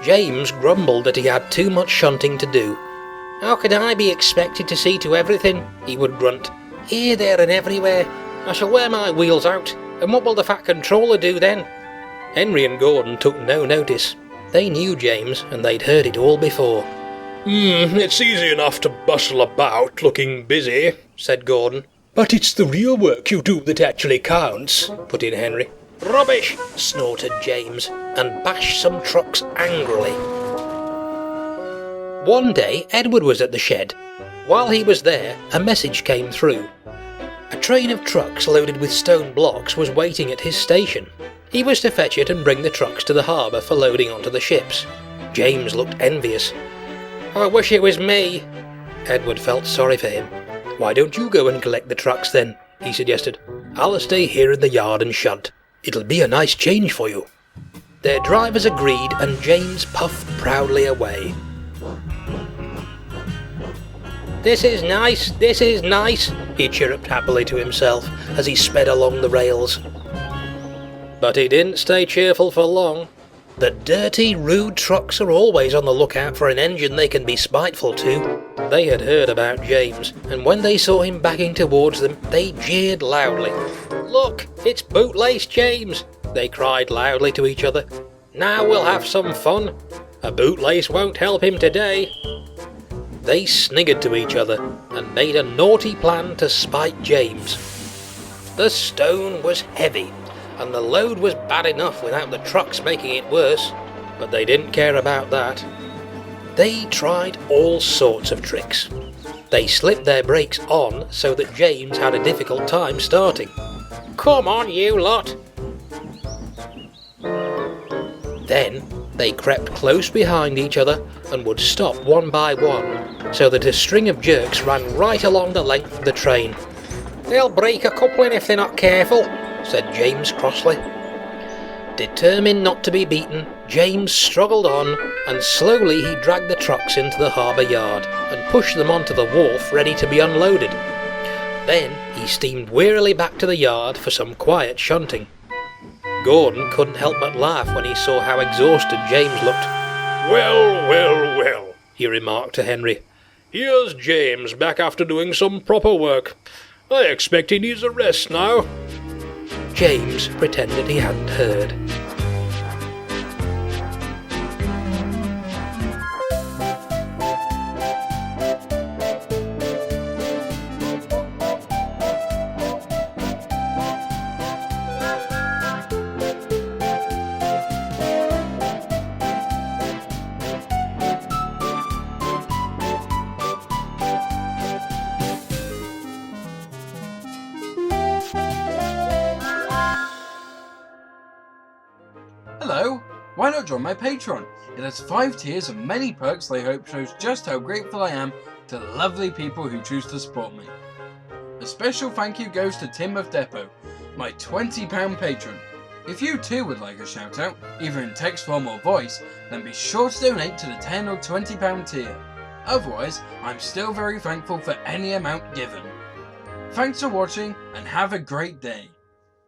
James grumbled that he had too much shunting to do. "How could I be expected to see to everything?" he would grunt. "Here, there and everywhere. I shall wear my wheels out, and what will the Fat Controller do then?" Henry and Gordon took no notice. They knew James, and they'd heard it all before. It's easy enough to bustle about looking busy," said Gordon. "But it's the real work you do that actually counts," put in Henry. "Rubbish!" snorted James, and bashed some trucks angrily. One day Edward was at the shed. While he was there, a message came through. A train of trucks loaded with stone blocks was waiting at his station. He was to fetch it and bring the trucks to the harbour for loading onto the ships. James looked envious. "I wish it was me." Edward felt sorry for him. "Why don't you go and collect the trucks then?" he suggested. "I'll stay here in the yard and shunt. It'll be a nice change for you." Their drivers agreed, and James puffed proudly away. This is nice, he chirruped happily to himself as he sped along the rails. But he didn't stay cheerful for long. The dirty, rude trucks are always on the lookout for an engine they can be spiteful to. They had heard about James, and when they saw him backing towards them, they jeered loudly. "Look, it's Bootlace James!" they cried loudly to each other. "Now we'll have some fun. A bootlace won't help him today." They sniggered to each other and made a naughty plan to spite James. The stone was heavy, and the load was bad enough without the trucks making it worse, but they didn't care about that. They tried all sorts of tricks. They slipped their brakes on so that James had a difficult time starting. "Come on, you lot!" Then they crept close behind each other and would stop one by one, so that a string of jerks ran right along the length of the train. "They'll break a coupling if they're not careful," said James crossly. Determined not to be beaten, James struggled on, and slowly he dragged the trucks into the harbour yard and pushed them onto the wharf ready to be unloaded. Then he steamed wearily back to the yard for some quiet shunting. Gordon couldn't help but laugh when he saw how exhausted James looked. Well, he remarked to Henry. "Here's James back after doing some proper work. I expect he needs a rest now." James pretended he hadn't heard. Hello! Why not join my Patreon? It has 5 tiers and many perks that I hope shows just how grateful I am to the lovely people who choose to support me. A special thank you goes to Tim of Depot, my £20 patron. If you too would like a shout out, either in text form or voice, then be sure to donate to the £10 or £20 tier. Otherwise, I'm still very thankful for any amount given. Thanks for watching and have a great day.